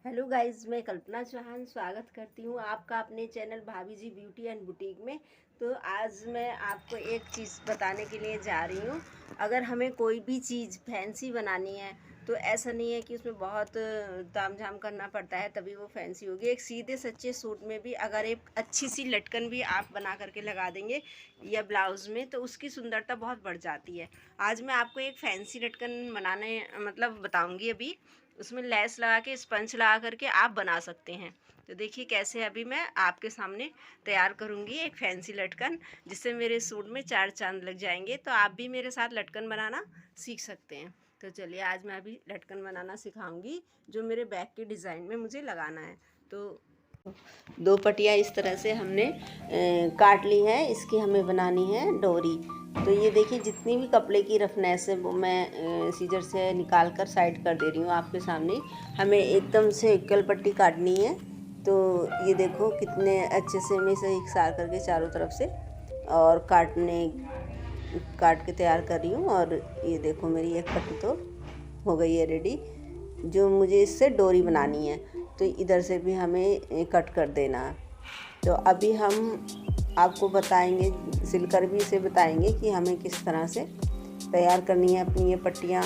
Hello guys, मैं कल्पना चौहान स्वागत करती हूँ आपका अपने चैनल भाभी जी ब्यूटी एंड बुटीक में। तो आज मैं आपको एक चीज़ बताने के लिए जा रही हूँ। अगर हमें कोई भी चीज़ फैंसी बनानी है तो ऐसा नहीं है कि उसमें बहुत तामझाम करना पड़ता है तभी वो फैंसी होगी। एक सीधे सच्चे सूट में भी अगर एक अच्छी सी लटकन भी आप बना करके लगा देंगे या ब्लाउज़ में तो उसकी सुंदरता बहुत बढ़ जाती है। आज मैं आपको एक फैंसी लटकन बनाने बताऊँगी। अभी उसमें लेस लगा के स्पंज लगा करके आप बना सकते हैं। तो देखिए कैसे अभी मैं आपके सामने तैयार करूँगी एक फैंसी लटकन, जिससे मेरे सूट में चार चांद लग जाएंगे। तो आप भी मेरे साथ लटकन बनाना सीख सकते हैं। तो चलिए आज मैं अभी लटकन बनाना सिखाऊंगी जो मेरे बैग के डिज़ाइन में मुझे लगाना है। तो दो पट्टियाँ इस तरह से हमने काट ली है, इसकी हमें बनानी है डोरी। तो ये देखिए जितनी भी कपड़े की रफनेस है वो मैं सीजर से निकाल कर साइड कर दे रही हूँ आपके सामने। हमें एकदम से इक्वल पट्टी काटनी है। तो ये देखो कितने अच्छे से मैं इसे इकसार करके चारों तरफ से और काट के तैयार कर रही हूँ। और ये देखो मेरी एक पट्टी तो हो गई है रेडी, जो मुझे इससे डोरी बनानी है। तो इधर से भी हमें कट कर देना है। तो अभी हम आपको बताएंगे, सिलकर भी इसे बताएंगे कि हमें किस तरह से तैयार करनी है अपनी ये पट्टियाँ।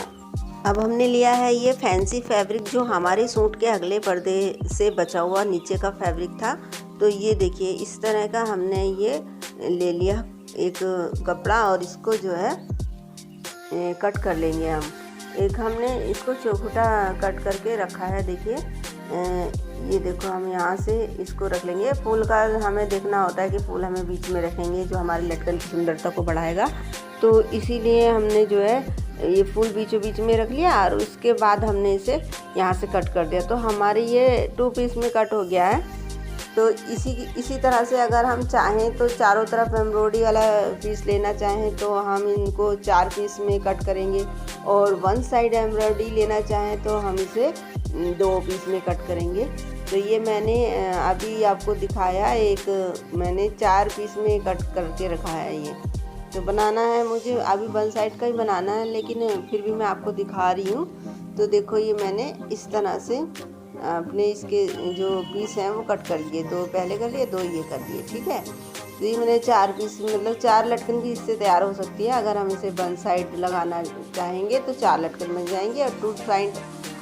अब हमने लिया है ये फैंसी फैब्रिक जो हमारे सूट के अगले पर्दे से बचा हुआ नीचे का फैब्रिक था। तो ये देखिए इस तरह का हमने ये ले लिया एक कपड़ा और इसको जो है कट कर लेंगे हम। एक हमने इसको चौखुटा कट करके रखा है। देखिए ये देखो हम यहाँ से इसको रख लेंगे। फूल का हमें देखना होता है कि फूल हमें बीच में रखेंगे जो हमारी लटकन की सुंदरता को बढ़ाएगा। तो इसीलिए हमने जो है ये फूल बीचों बीच में रख लिया और उसके बाद हमने इसे यहाँ से कट कर दिया। तो हमारे ये 2 पीस में कट हो गया है। तो इसी तरह से अगर हम चाहें तो चारों तरफ एम्ब्रॉयडरी वाला पीस लेना चाहें तो हम इनको 4 पीस में कट करेंगे, और वन साइड एम्ब्रॉयडरी लेना चाहें तो हम इसे 2 पीस में कट करेंगे। तो ये मैंने अभी आपको दिखाया, एक मैंने 4 पीस में कट करके रखा है। ये तो बनाना है मुझे अभी वन साइड का ही बनाना है, लेकिन फिर भी मैं आपको दिखा रही हूँ। तो देखो ये मैंने इस तरह से अपने इसके जो पीस हैं वो कट कर लिए, 2 पहले कर लिए, 2 ये कर लिए, ठीक है। तो ये मैंने 4 पीस 4 लटकन भी इससे तैयार हो सकती है। अगर हम इसे वन साइड लगाना चाहेंगे तो 4 लटकन बन जाएंगे, और 2 साइड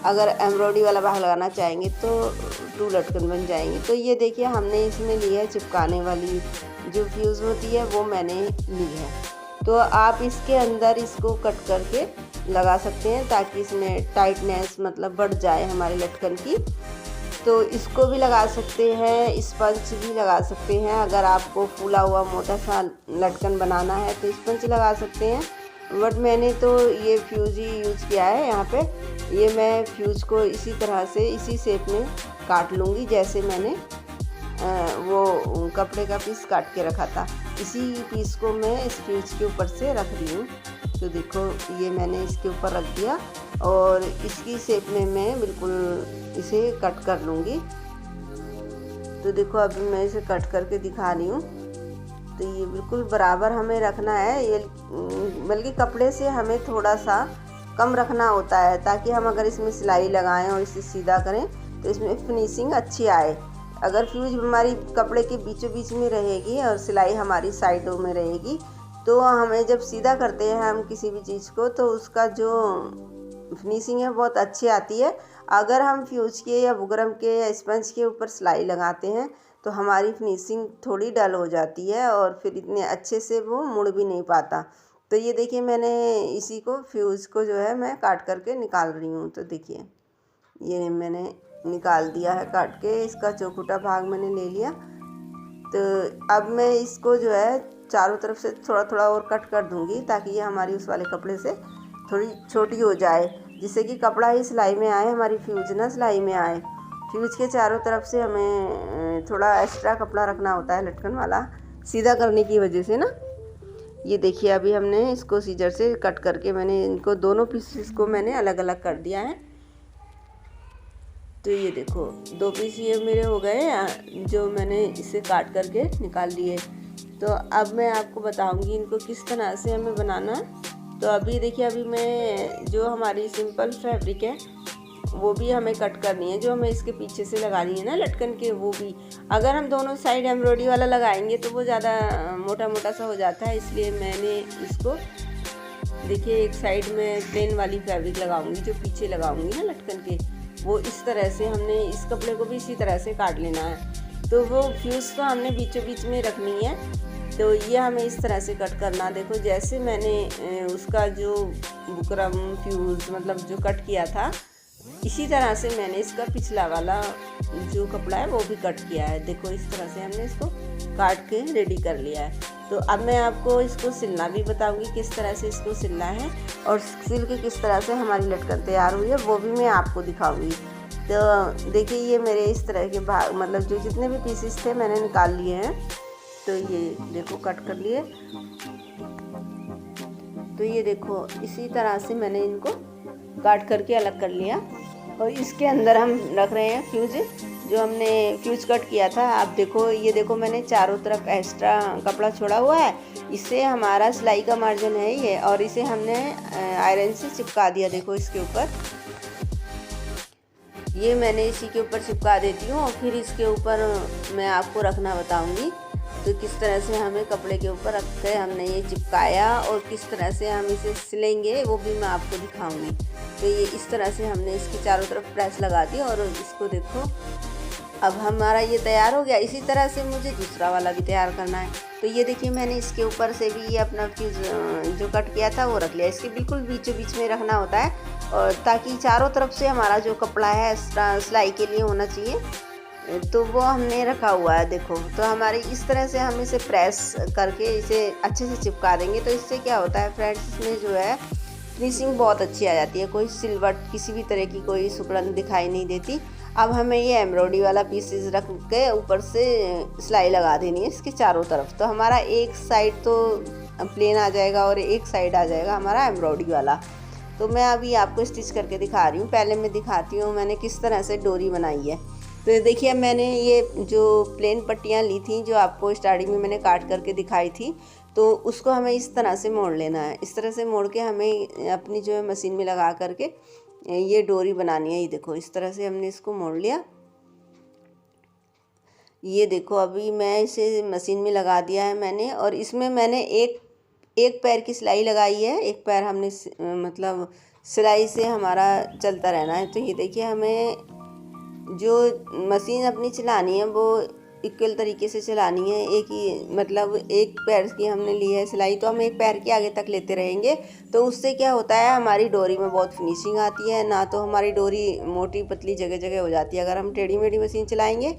अगर एम्ब्रॉयडरी वाला भाग लगाना चाहेंगे तो 2 लटकन बन जाएंगी। तो ये देखिए हमने इसमें ली है चिपकाने वाली जो फ्यूज़ होती है वो मैंने ली है। तो आप इसके अंदर इसको कट करके लगा सकते हैं ताकि इसमें टाइटनेस बढ़ जाए हमारी लटकन की। तो इसको भी लगा सकते हैं, स्पंज भी लगा सकते हैं। अगर आपको फूला हुआ मोटा सा लटकन बनाना है तो स्पंज लगा सकते हैं, बट मैंने तो ये फ्यूज़ ही यूज़ किया है यहाँ पे। ये मैं फ्यूज़ को इसी तरह से इसी शेप में काट लूँगी जैसे मैंने वो कपड़े का पीस काट के रखा था। इसी पीस को मैं इस फ्यूज़ के ऊपर से रख रही हूँ। तो देखो ये मैंने इसके ऊपर रख दिया और इसकी शेप में मैं बिल्कुल इसे कट कर लूँगी। तो देखो अभी मैं इसे कट करके दिखा रही हूँ। तो ये बिल्कुल बराबर हमें रखना है, ये बल्कि कपड़े से हमें थोड़ा सा कम रखना होता है ताकि हम अगर इसमें सिलाई लगाएं और इसे सीधा करें तो इसमें फिनिशिंग अच्छी आए। अगर फ्यूज हमारी कपड़े के बीचों बीच में रहेगी और सिलाई हमारी साइडों में रहेगी तो हमें जब सीधा करते हैं हम किसी भी चीज़ को तो उसका जो फिनिशिंग है बहुत अच्छी आती है। अगर हम फ्यूज के या बुकरम के या स्पंज के ऊपर सिलाई लगाते हैं तो हमारी फिनिशिंग थोड़ी डल हो जाती है और फिर इतने अच्छे से वो मुड़ भी नहीं पाता। तो ये देखिए मैंने इसी को फ्यूज़ को जो है मैं काट करके निकाल रही हूँ। तो देखिए ये मैंने निकाल दिया है काट के, इसका चौखुटा भाग मैंने ले लिया। तो अब मैं इसको जो है चारों तरफ से थोड़ा थोड़ा और कट कर दूंगी ताकि ये हमारी उस वाले कपड़े से थोड़ी छोटी हो जाए, जिससे कि कपड़ा ही सिलाई में आए, हमारी फ्यूज ना सिलाई में आए। फ्यूज के चारों तरफ से हमें थोड़ा एक्स्ट्रा कपड़ा रखना होता है लटकन वाला सीधा करने की वजह से ना। ये देखिए अभी हमने इसको सीजर से कट करके मैंने इनको दोनों पीसेस को मैंने अलग अलग कर दिया है। तो ये देखो 2 पीस ये मेरे हो गए जो मैंने इसे काट करके निकाल लिए। तो अब मैं आपको बताऊंगी इनको किस तरह से हमें बनाना है। तो अभी देखिए अभी मैं जो हमारी सिंपल फैब्रिक है वो भी हमें कट करनी है, जो हमें इसके पीछे से लगानी है ना लटकन के, वो भी। अगर हम दोनों साइड एम्ब्रॉयडरी वाला लगाएंगे तो वो ज़्यादा मोटा मोटा सा हो जाता है, इसलिए मैंने इसको देखिए एक साइड में प्लेन वाली फैब्रिक लगाऊंगी, जो पीछे लगाऊंगी ना लटकन के, वो इस तरह से हमने इस कपड़े को भी इसी तरह से काट लेना है। तो वो फ्यूज़ तो हमने बीचों बीच में रखनी है, तो ये हमें इस तरह से कट करना। देखो जैसे मैंने उसका जो बुकरम फ्यूज़ मतलब जो कट किया था, इसी तरह से मैंने इसका पिछला वाला जो कपड़ा है वो भी कट किया है। देखो इस तरह से हमने इसको काट के रेडी कर लिया है। तो अब मैं आपको इसको सिलना भी बताऊंगी, किस तरह से इसको सिलना है, और सिल के किस तरह से हमारी लटकन तैयार हुई है वो भी मैं आपको दिखाऊंगी। तो देखिए ये मेरे इस तरह के भाग मतलब जो जितने भी पीसेस थे मैंने निकाल लिए हैं। तो ये देखो कट कर लिए। तो ये देखो इसी तरह से मैंने इनको काट करके अलग कर लिया, और इसके अंदर हम रख रहे हैं फ्यूज, जो हमने फ्यूज कट किया था। आप देखो ये देखो मैंने चारों तरफ एक्स्ट्रा कपड़ा छोड़ा हुआ है, इससे हमारा सिलाई का मार्जिन है ये, और इसे हमने आयरन से चिपका दिया। देखो इसके ऊपर ये मैंने इसी के ऊपर चिपका देती हूँ, और फिर इसके ऊपर मैं आपको रखना बताऊँगी। तो किस तरह से हमें कपड़े के ऊपर रख के हमने ये चिपकाया, और किस तरह से हम इसे सिलेंगे वो भी मैं आपको दिखाऊंगी। तो ये इस तरह से हमने इसकी चारों तरफ प्रेस लगा दी, और इसको देखो अब हमारा ये तैयार हो गया। इसी तरह से मुझे दूसरा वाला भी तैयार करना है। तो ये देखिए मैंने इसके ऊपर से भी ये अपना फ्यूज जो कट किया था वो रख लिया। इसके बिल्कुल बीचों बीच में रखना होता है, और ताकि चारों तरफ से हमारा जो कपड़ा है सिलाई के लिए होना चाहिए। तो वो हमने रखा हुआ है। देखो तो हमारे इस तरह से हम इसे प्रेस करके इसे अच्छे से चिपका देंगे। तो इससे क्या होता है फ्रेंड्स, इसमें जो है फिनिशिंग बहुत अच्छी आ जाती है, कोई सिलवट किसी भी तरह की कोई सुकड़न दिखाई नहीं देती। अब हमें ये एम्ब्रॉयडरी वाला पीसेस रख के ऊपर से सिलाई लगा देनी है इसके चारों तरफ। तो हमारा एक साइड तो प्लेन आ जाएगा और एक साइड आ जाएगा हमारा एम्ब्रॉयडरी वाला। तो मैं अभी आपको स्टिच करके दिखा रही हूँ। पहले मैं दिखाती हूँ मैंने किस तरह से डोरी बनाई है। तो देखिए मैंने ये जो प्लेन पट्टियाँ ली थी, जो आपको स्टार्टिंग में मैंने काट करके दिखाई थी, तो उसको हमें इस तरह से मोड़ लेना है। इस तरह से मोड़ के हमें अपनी जो है मशीन में लगा करके ये डोरी बनानी है। ये देखो इस तरह से हमने इसको मोड़ लिया। ये देखो अभी मैं इसे मशीन में लगा दिया है मैंने, और इसमें मैंने एक पैर की सिलाई लगाई है। एक पैर हमने मतलब सिलाई से हमारा चलता रहना है। तो ये देखिए हमें जो मशीन अपनी चलानी है वो इक्वल तरीके से चलानी है। एक ही मतलब एक पैर की हमने ली है सिलाई, तो हम एक पैर के आगे तक लेते रहेंगे। तो उससे क्या होता है हमारी डोरी में बहुत फिनिशिंग आती है, ना तो हमारी डोरी मोटी पतली जगह जगह हो जाती है। अगर हम टेढ़ी मेढ़ी मशीन चलाएंगे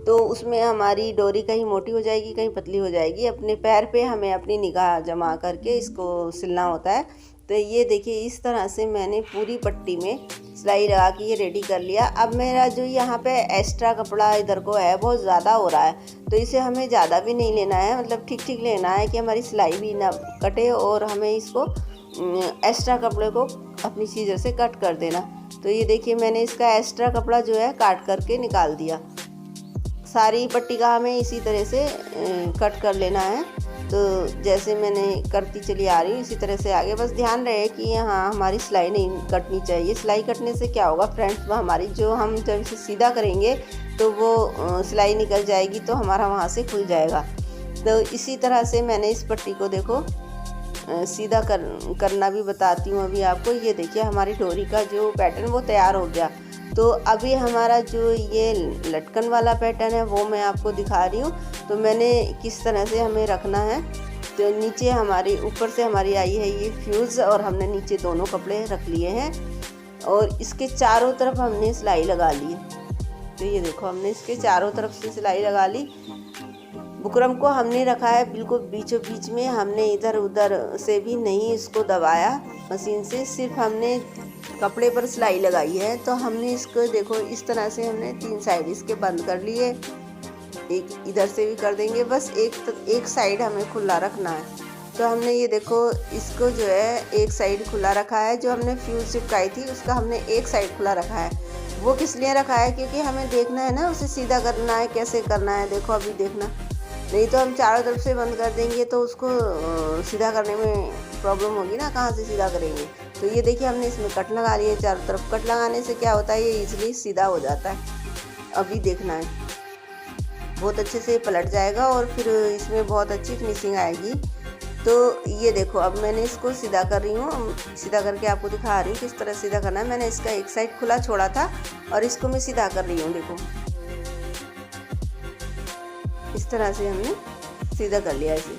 तो उसमें हमारी डोरी कहीं मोटी हो जाएगी कहीं पतली हो जाएगी। अपने पैर पे हमें अपनी निगाह जमा करके इसको सिलना होता है। तो ये देखिए इस तरह से मैंने पूरी पट्टी में सिलाई लगा के ये रेडी कर लिया। अब मेरा जो यहाँ पे एक्स्ट्रा कपड़ा इधर को है बहुत ज़्यादा हो रहा है, तो इसे हमें ज़्यादा भी नहीं लेना है, मतलब ठीक ठीक लेना है कि हमारी सिलाई भी ना कटे, और हमें इसको एक्स्ट्रा कपड़े को अपनी सीजर से कट कर देना। तो ये देखिए मैंने इसका एक्स्ट्रा कपड़ा जो है काट करके निकाल दिया। सारी पट्टी का हमें इसी तरह से कट कर लेना है। तो जैसे मैंने करती चली आ रही हूँ इसी तरह से आगे। बस ध्यान रहे कि यहाँ हमारी सिलाई नहीं कटनी चाहिए। सिलाई कटने से क्या होगा फ्रेंड्स, हमारी जो हम जब इसे सीधा करेंगे तो वो सिलाई निकल जाएगी, तो हमारा वहाँ से खुल जाएगा। तो इसी तरह से मैंने इस पट्टी को देखो सीधा करना भी बताती हूँ अभी आपको। ये देखिए हमारी डोरी का जो पैटर्न वो तैयार हो गया। तो अभी हमारा जो ये लटकन वाला पैटर्न है वो मैं आपको दिखा रही हूँ। तो मैंने किस तरह से हमें रखना है, तो नीचे हमारी ऊपर से हमारी आई है ये फ्यूज़, और हमने नीचे दोनों कपड़े रख लिए हैं, और इसके चारों तरफ हमने सिलाई लगा ली। तो ये देखो हमने इसके चारों तरफ से सिलाई लगा ली। बुकरम को हमने रखा है बिल्कुल बीचों बीच में, हमने इधर उधर से भी नहीं इसको दबाया मशीन से, सिर्फ हमने कपड़े पर सिलाई लगाई है। तो हमने इसको देखो इस तरह से हमने 3 साइड इसके बंद कर लिए, एक इधर से भी कर देंगे। बस एक साइड हमें खुला रखना है। तो हमने ये देखो इसको जो है एक साइड खुला रखा है। जो हमने फ्यूज़ चिपकाई थी उसका हमने एक साइड खुला रखा है। वो किस लिए रखा है, क्योंकि हमें देखना है ना उसे सीधा करना है, कैसे करना है। देखो अभी देखना, नहीं तो हम चारों तरफ से बंद कर देंगे तो उसको सीधा करने में प्रॉब्लम होगी ना, कहाँ से सीधा करेंगे। तो ये देखिए हमने इसमें कट लगा लिए चारों तरफ। कट लगाने से क्या होता है, ये इजीली सीधा हो जाता है। अभी देखना है, बहुत अच्छे से पलट जाएगा और फिर इसमें बहुत अच्छी फिनिशिंग आएगी। तो ये देखो अब मैंने इसको सीधा कर रही हूँ, सीधा करके आपको दिखा रही हूँ किस तरह सीधा करना है। मैंने इसका एक साइड खुला छोड़ा था और इसको मैं सीधा कर रही हूँ। देखो इस तरह से हमने सीधा कर लिया इसे।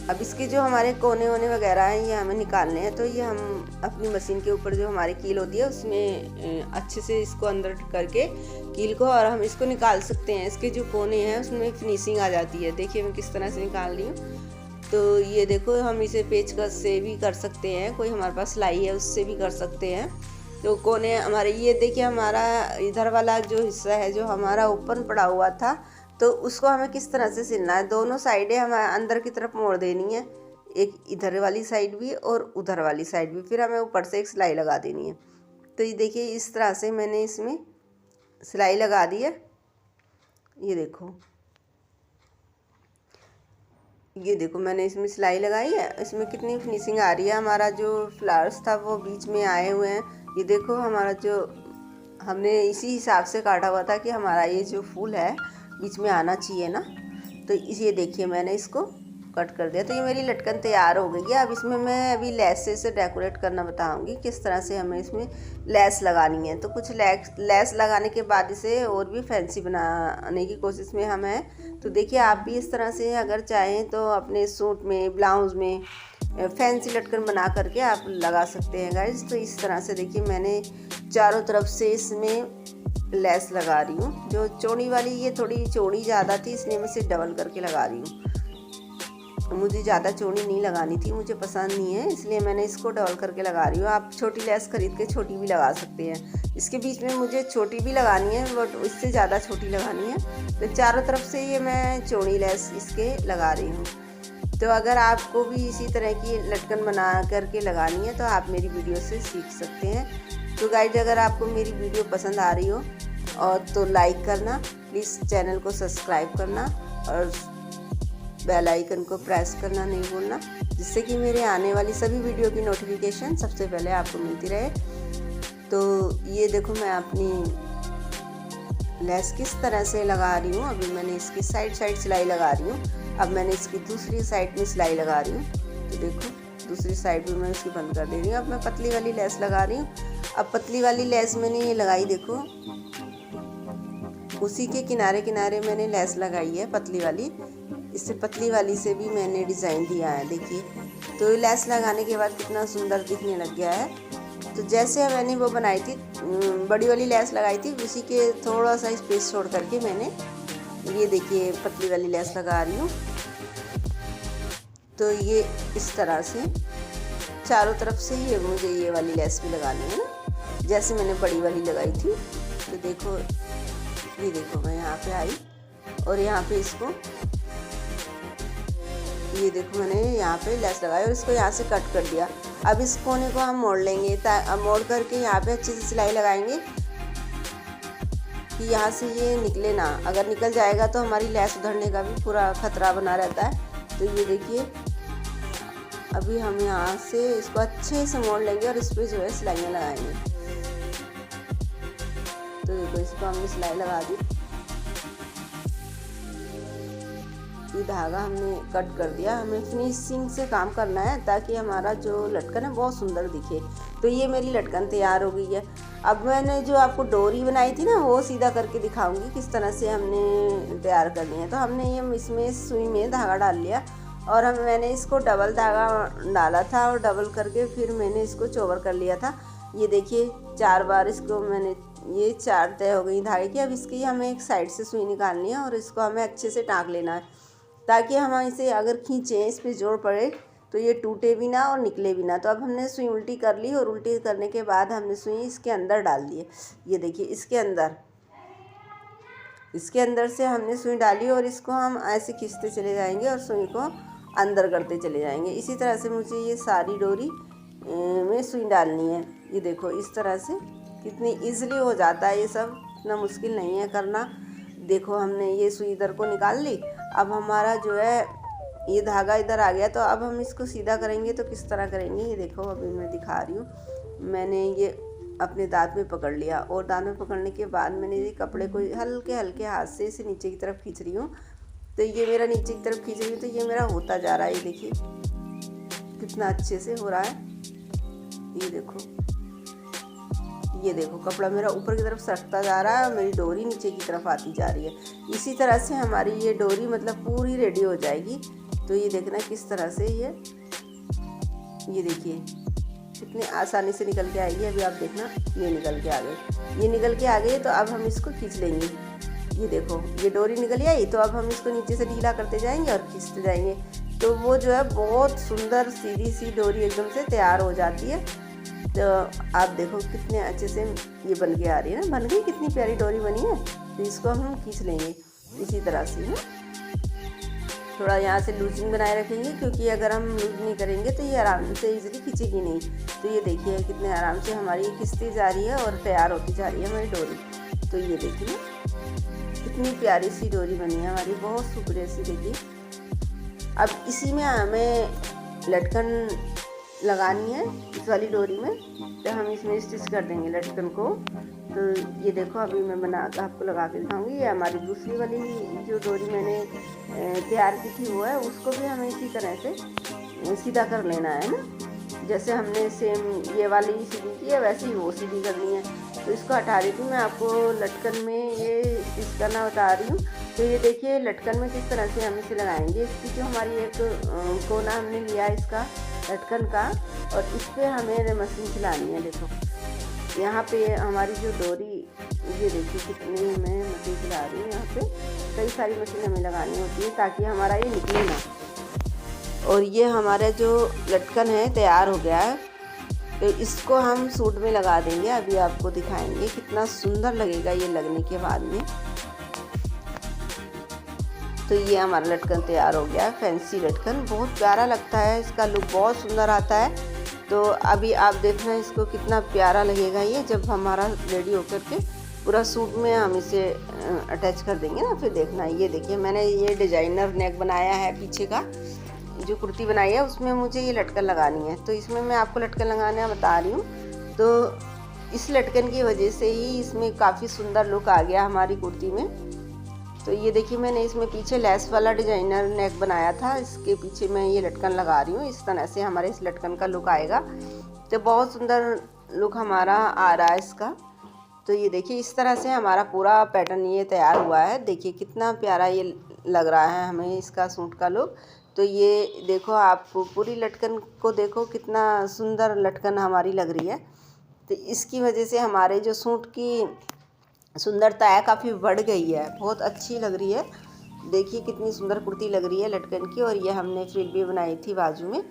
अब इसके जो हमारे कोने वोने वगैरह हैं ये हमें निकालने हैं। तो ये हम अपनी मशीन के ऊपर जो हमारी कील होती है उसमें अच्छे से इसको अंदर करके कील को, और हम इसको निकाल सकते हैं। इसके जो कोने हैं उसमें फिनिशिंग आ जाती है। देखिए मैं किस तरह से निकाल रही हूँ। तो ये देखो हम इसे पेचकस से भी कर सकते हैं, कोई हमारे पास सिलाई है उससे भी कर सकते हैं। तो कोने हमारे, ये देखिए हमारा इधर वाला जो हिस्सा है जो हमारा ओपन पड़ा हुआ था, तो उसको हमें किस तरह से सिलना है। दोनों साइडें हमें अंदर की तरफ मोड़ देनी है, एक इधर वाली साइड भी और उधर वाली साइड भी। फिर हमें ऊपर से एक सिलाई लगा देनी है। तो ये देखिए इस तरह से मैंने इसमें सिलाई लगा दी है। ये देखो मैंने इसमें सिलाई लगाई है। इसमें कितनी फिनिशिंग आ रही है। हमारा जो फ्लावर्स था वो बीच में आए हुए हैं। ये देखो हमारा जो हमने इसी हिसाब से काटा हुआ था कि हमारा ये जो फूल है बीच में आना चाहिए ना। तो ये देखिए मैंने इसको कट कर दिया। तो ये मेरी लटकन तैयार हो गई है। अब इसमें मैं अभी लेस से डेकोरेट करना बताऊंगी किस तरह से हमें इसमें लेस लगानी है। तो कुछ लेस लगाने के बाद इसे और भी फैंसी बनाने की कोशिश में हम हैं। तो देखिए आप भी इस तरह से अगर चाहें तो अपने सूट में, ब्लाउज़ में फैंसी लटकन बना करके आप लगा सकते हैं गाइस। तो इस तरह से देखिए मैंने चारों तरफ से इसमें लेस लगा रही हूँ। जो चौड़ी वाली, ये थोड़ी चौड़ी ज़्यादा थी इसलिए मैं इसे डबल करके लगा रही हूँ। मुझे ज़्यादा चौड़ी नहीं लगानी थी, मुझे पसंद नहीं है, इसलिए मैंने इसको डबल करके लगा रही हूँ। आप छोटी लेस खरीद के छोटी भी लगा सकते हैं। इसके बीच में मुझे छोटी भी लगानी है बट इससे ज़्यादा छोटी लगानी है। तो चारों तरफ से ये मैं चौड़ी लेस इसके लगा रही हूँ। तो अगर आपको भी इसी तरह की लटकन बना करके लगानी है तो आप मेरी वीडियो से सीख सकते हैं। तो गाइज अगर आपको मेरी वीडियो पसंद आ रही हो और तो लाइक करना, प्लीज़ चैनल को सब्सक्राइब करना और बेल आइकन को प्रेस करना नहीं भूलना, जिससे कि मेरे आने वाली सभी वीडियो की नोटिफिकेशन सबसे पहले आपको मिलती रहे। तो ये देखो मैं अपनी लेस किस तरह से लगा रही हूँ। अभी मैंने इसकी साइड सिलाई लगा रही हूँ। अब मैंने इसकी दूसरी साइड में सिलाई लगा रही हूँ। तो देखो दूसरी साइड भी मैं इसकी बंद कर दे रही हूँ। अब मैं पतली वाली लेस लगा रही हूँ। अब पतली वाली लेस मैंने ये लगाई, देखो उसी के किनारे किनारे मैंने लेस लगाई है पतली वाली। इससे पतली वाली से भी मैंने डिज़ाइन दिया है, देखिए। तो लेस लगाने के बाद कितना सुंदर दिखने लग गया है। तो जैसे मैंने वो बनाई थी, बड़ी वाली लेस लगाई थी, उसी के थोड़ा सा स्पेस छोड़ करके मैंने ये देखिए पतली वाली लेस लगा रही हूँ। तो ये इस तरह से चारों तरफ से ये मुझे ये वाली लेस भी लगानी है ना, जैसे मैंने बड़ी वाली लगाई थी। तो देखो ये देखो मैं यहाँ पे आई और यहाँ पे इसको, ये देखो मैंने यहाँ पे लेस लगाई और इसको यहाँ से कट कर दिया। अब इस कोने को हम मोड़ लेंगे, मोड़ करके यहाँ पे अच्छे से सिलाई लगाएंगे कि यहाँ से ये निकले ना। अगर निकल जाएगा तो हमारी लेस उधरने का भी पूरा खतरा बना रहता है। तो ये देखिए अभी हम यहाँ से इसको अच्छे से मोड़ लेंगे और इस पर जो है सिलाइयाँ लगाएंगे। तो देखो इसको हमने सिलाई लगा दी, ये धागा हमने कट कर दिया। हमें फिनिशिंग से काम करना है ताकि हमारा जो लटकन है बहुत सुंदर दिखे। तो ये मेरी लटकन तैयार हो गई है। अब मैंने जो आपको डोरी बनाई थी ना वो सीधा करके दिखाऊंगी किस तरह से हमने तैयार करनी है। तो हमने ये इसमें सुई में धागा डाल लिया और मैंने इसको डबल धागा डाला था और डबल करके फिर मैंने इसको चौवर कर लिया था। ये देखिए 4 बार इसको मैंने, ये 4 तय हो गई धागे की। अब इसकी हमें एक साइड से सुई निकालनी है और इसको हमें अच्छे से टाँक लेना है ताकि हम इसे अगर खींचें, इस पर जोर पड़े तो ये टूटे भी ना और निकले भी ना। तो अब हमने सुई उल्टी कर ली और उल्टी करने के बाद हमने सुई इसके अंदर डाल दी है। ये देखिए इसके अंदर से हमने सुई डाली और इसको हम ऐसे खींचते चले जाएंगे और सुई को अंदर करते चले जाएंगे। इसी तरह से मुझे ये सारी डोरी में सुई डालनी है। ये देखो इस तरह से कितनी ईजिली हो जाता है, ये सब इतना मुश्किल नहीं है करना। देखो हमने ये सुई इधर को निकाल ली। अब हमारा जो है ये धागा इधर आ गया। तो अब हम इसको सीधा करेंगे तो किस तरह करेंगे ये देखो, अभी मैं दिखा रही हूँ। मैंने ये अपने दांत में पकड़ लिया और दांत में पकड़ने के बाद मैंने ये कपड़े को हल्के हल्के हाथ से इसे नीचे की तरफ खींच रही हूँ। तो ये मेरा नीचे की तरफ खींच रही हूँ तो ये मेरा होता जा रहा है। ये देखिए कितना अच्छे से हो रहा है। ये देखो कपड़ा मेरा ऊपर की तरफ सरकता जा रहा है और मेरी डोरी नीचे की तरफ आती जा रही है। इसी तरह से हमारी ये डोरी मतलब पूरी रेडी हो जाएगी। तो ये देखना किस तरह से ये देखिए कितनी आसानी से निकल के आएगी। अभी आप देखना ये निकल के आ गई, ये निकल के आ गई। तो अब हम इसको खींच लेंगे। ये देखो ये डोरी निकल आई। तो अब हम इसको नीचे से ढीला करते जाएंगे और खींचते जाएंगे। तो वो जो है बहुत सुंदर सीधी सी डोरी एकदम से तैयार हो जाती है। तो आप देखो कितने अच्छे से ये बन के आ रही है ना, बन गई कितनी प्यारी डोरी बनी है। तो इसको हम खींच लेंगे इसी तरह से ना, थोड़ा यहाँ से लूजिंग बनाए रखेंगे क्योंकि अगर हम लूज नहीं करेंगे तो ये आराम से इजीली खींचेगी नहीं। तो ये देखिए कितने आराम से हमारी खिंचती जा रही है और तैयार होती जा रही है हमारी डोरी। तो ये देखिए कितनी प्यारी सी डोरी बनी है हमारी, बहुत सुपरे सी। देखिए अब इसी में हमें लटकन लगानी है इस वाली डोरी में। तो हम इसमें स्टिच कर देंगे लटकन को। तो ये देखो अभी मैं बना आपको लगा के दिखाऊंगी। ये हमारी दूसरी वाली जो डोरी मैंने तैयार की थी वो है, उसको भी हमें इसी तरह से सीधा कर लेना है ना। जैसे हमने सेम ये वाली सीधी की है वैसे ही वो सीधी करनी है। तो इसको हटा रही थी मैं आपको लटकन में ये स्टिच करना बता रही हूँ। तो ये देखिए लटकन में किस तरह से हम इसे लगाएंगे। इसकी जो हमारी एक कोना हमने लिया है इसका लटकन का, और इस पर हमें मशीन चलानी है। देखो यहाँ पे हमारी जो डोरी, ये देखिए कितनी मैं मशीन चला रही हूँ। यहाँ पे कई सारी मशीन हमें लगानी होती है ताकि हमारा ये निकले ना। और ये हमारा जो लटकन है तैयार हो गया है। तो इसको हम सूट में लगा देंगे। अभी आपको दिखाएंगे कितना सुंदर लगेगा ये लगने के बाद में। तो ये हमारा लटकन तैयार हो गया है, फैंसी लटकन, बहुत प्यारा लगता है, इसका लुक बहुत सुंदर आता है। तो अभी आप देखना इसको कितना प्यारा लगेगा ये जब हमारा रेडी होकर के पूरा सूट में हम इसे अटैच कर देंगे ना। फिर देखना ये देखिए मैंने ये डिजाइनर नेक बनाया है, पीछे का जो कुर्ती बनाई है उसमें मुझे ये लटकन लगानी है। तो इसमें मैं आपको लटकन लगाना बता रही हूँ। तो इस लटकन की वजह से ही इसमें काफ़ी सुंदर लुक आ गया हमारी कुर्ती में। तो ये देखिए मैंने इसमें पीछे लेस वाला डिजाइनर नेक बनाया था, इसके पीछे मैं ये लटकन लगा रही हूँ। इस तरह से हमारे इस लटकन का लुक आएगा। तो बहुत सुंदर लुक हमारा आ रहा है इसका। तो ये देखिए इस तरह से हमारा पूरा पैटर्न ये तैयार हुआ है। देखिए कितना प्यारा ये लग रहा है हमें इसका सूट का लुक। तो ये देखो आप पूरी लटकन को देखो कितना सुंदर लटकन हमारी लग रही है। तो इसकी वजह से हमारे जो सूट की सुंदरता है काफ़ी बढ़ गई है, बहुत अच्छी लग रही है। देखिए कितनी सुंदर कुर्ती लग रही है लटकन की। और ये हमने फ्रिल भी बनाई थी बाजू में।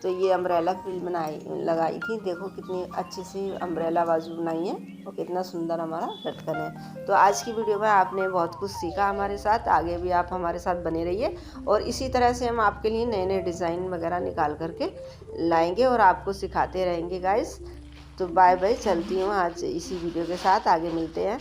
तो ये अम्ब्रेला फ्रिल लगाई थी। देखो कितनी अच्छे से अम्ब्रेला बाजू बनाई है और कितना सुंदर हमारा लटकन है। तो आज की वीडियो में आपने बहुत कुछ सीखा हमारे साथ। आगे भी आप हमारे साथ बने रहिए और इसी तरह से हम आपके लिए नए नए डिज़ाइन वगैरह निकाल करके लाएंगे और आपको सिखाते रहेंगे गाइस। तो बाय बाय, चलती हूँ आज इसी वीडियो के साथ, आगे मिलते हैं।